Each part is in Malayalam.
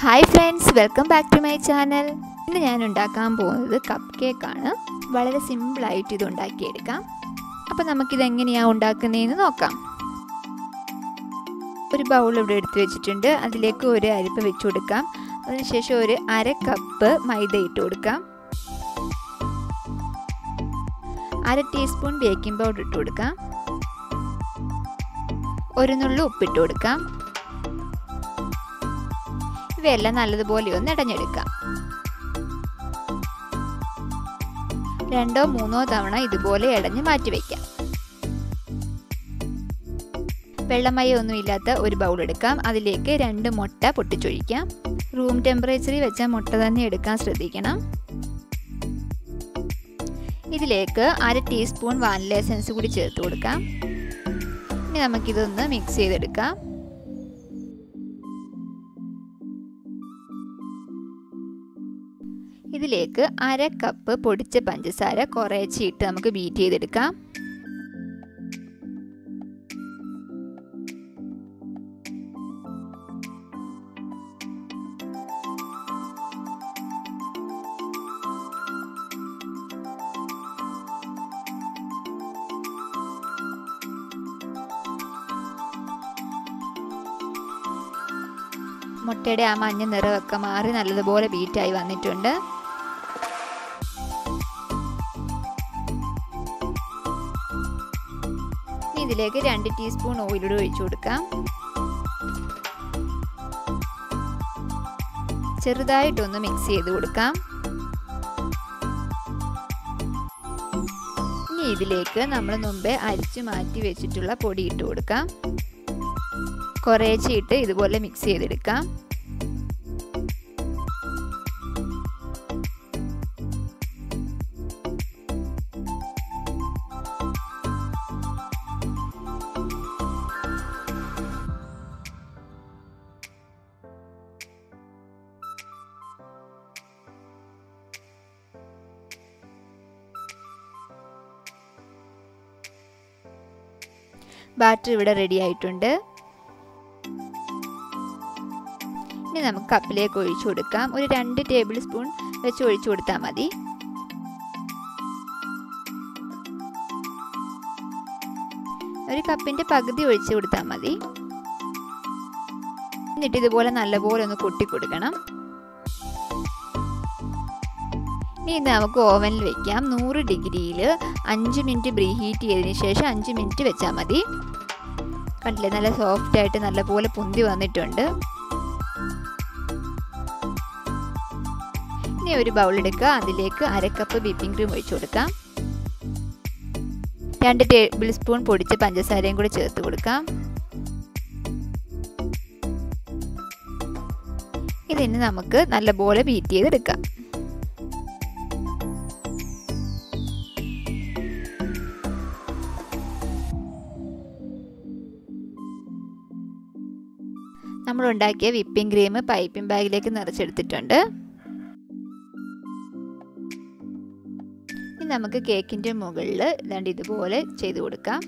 Hi friends, welcome back to my channel. ഇന്ന് ഞാൻ ഉണ്ടാക്കാൻ പോകുന്നത് cupcake ആണ്. വളരെ സിമ്പിൾ ആയിട്ട് ഇത് ഉണ്ടാക്കി എടുക്കാം. അപ്പോൾ നമുക്ക് ഇത് എങ്ങനെയാണ് ഉണ്ടാക്കുന്നതെന്ന് നോക്കാം. ഒരു ബൗൾ ഇവിടെ എടുത്തു വെച്ചിട്ടുണ്ട്. അതിലേക്ക് ഒരു അരിപ്പ വെച്ച് കൊടുക്കാം. അതിനുശേഷം ഒരു 1/2 കപ്പ് മൈദ ഇട്ട് കൊടുക്കാം. 1/2 ടീസ്പൂൺ ബേക്കിംഗ് പൗഡർ ഇട്ട് കൊടുക്കാം. ഒരു നുള്ളു ഉപ്പിട്ട് കൊടുക്കാം. ഇവയെല്ലാം നല്ലതുപോലെ ഒന്ന് ഇടഞ്ഞെടുക്കാം. 2-3 തവണ ഇതുപോലെ ഇടഞ്ഞ് മാറ്റി വയ്ക്കാം. വെള്ളമയമൊന്നും ഇല്ലാത്ത ഒരു ബൗൾ എടുക്കാം. അതിലേക്ക് 2 മുട്ട പൊട്ടിച്ചൊഴിക്കാം. റൂം ടെമ്പറേച്ചറിൽ വെച്ച മുട്ട തന്നെ എടുക്കാൻ ശ്രദ്ധിക്കണം. ഇതിലേക്ക് 1/2 ടീസ്പൂൺ വാനില എസൻസ് കൂടി ചേർത്ത് കൊടുക്കാം. ഇനി നമുക്കിതൊന്ന് മിക്സ് ചെയ്തെടുക്കാം. ഇതിലേക്ക് 1/2 കപ്പ് പൊടിച്ച പഞ്ചസാര കുറേശ്ശെ ഇട്ട് നമുക്ക് ബീറ്റ് ചെയ്തെടുക്കാം. മുട്ടയുടെ ആ മഞ്ഞ നിറമൊക്കെ മാറി നല്ലതുപോലെ ബീറ്റായി വന്നിട്ടുണ്ട്. ഇതിലേക്ക് 2 ടീസ്പൂൺ ഓയിലൂടെ ഒഴിച്ചു കൊടുക്കാം. ചെറുതായിട്ടൊന്ന് മിക്സ് ചെയ്ത് കൊടുക്കാം. ഇനി ഇതിലേക്ക് നമ്മൾ മുമ്പേ അരിച്ചു മാറ്റി വെച്ചിട്ടുള്ള പൊടി ഇട്ട് കൊടുക്കാം. കുറേശ്ശെ ഇട്ട് ഇതുപോലെ മിക്സ് ചെയ്തെടുക്കാം. ബാറ്റർ ഇവിടെ റെഡി ആയിട്ടുണ്ട്. ഇനി നമുക്ക് കപ്പിലേക്ക് ഒഴിച്ചു കൊടുക്കാം. ഒരു 2 ടേബിൾ സ്പൂൺ വെച്ച് ഒഴിച്ചു കൊടുത്താൽ മതി. ഒരു കപ്പിൻ്റെ പകുതി ഒഴിച്ചു കൊടുത്താൽ മതി. എന്നിട്ട് ഇതുപോലെ നല്ലപോലെ ഒന്ന് കൊട്ടി കൊടുക്കണം. ഇനി നമുക്ക് ഓവനിൽ വെക്കാം. 100 ഡിഗ്രിയിൽ 5 മിനിറ്റ് പ്രീ ഹീറ്റ് ചെയ്തതിന് ശേഷം 5 മിനിറ്റ് വെച്ചാൽ മതി. കണ്ടില്ലേ, നല്ല സോഫ്റ്റ് ആയിട്ട് നല്ലപോലെ പൊന്തി വന്നിട്ടുണ്ട്. ഇനി ഒരു ബൗൾ എടുക്കുക. അതിലേക്ക് 1/2 കപ്പ് വിപ്പിംഗ് ക്രീം ഒഴിച്ചു കൊടുക്കാം. 2 ടേബിൾ സ്പൂൺ പൊടിച്ച പഞ്ചസാരയും കൂടി ചേർത്ത് കൊടുക്കാം. ഇതിന് നമുക്ക് നല്ലപോലെ ബീറ്റ് ചെയ്തെടുക്കാം. നമ്മൾ ഉണ്ടാക്കിയ വിപ്പിംഗ് ക്രീം പൈപ്പിംഗ് ബാഗിലേക്ക് നിറച്ചെടുത്തിട്ടുണ്ട്. ഇനി നമുക്ക് കേക്കിൻ്റെ മുകളിൽ ഇതാണ്ട് ഇതുപോലെ ചെയ്തു കൊടുക്കാം.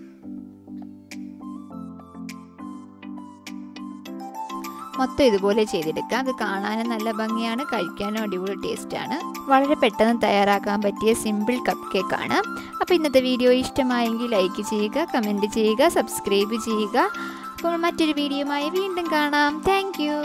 മൊത്തം ഇതുപോലെ ചെയ്തെടുക്കാം. അത് കാണാനും നല്ല ഭംഗിയാണ്, കഴിക്കാനും അടിപൊളി ടേസ്റ്റാണ്. വളരെ പെട്ടെന്ന് തയ്യാറാക്കാൻ പറ്റിയ സിമ്പിൾ കപ്പ് കേക്കാണ്. അപ്പോൾ ഇന്നത്തെ വീഡിയോ ഇഷ്ടമായെങ്കിൽ ലൈക്ക് ചെയ്യുക, കമൻറ്റ് ചെയ്യുക, സബ്സ്ക്രൈബ് ചെയ്യുക. അപ്പോൾ മറ്റൊരു വീഡിയോയുമായി വീണ്ടും കാണാം. Thank you.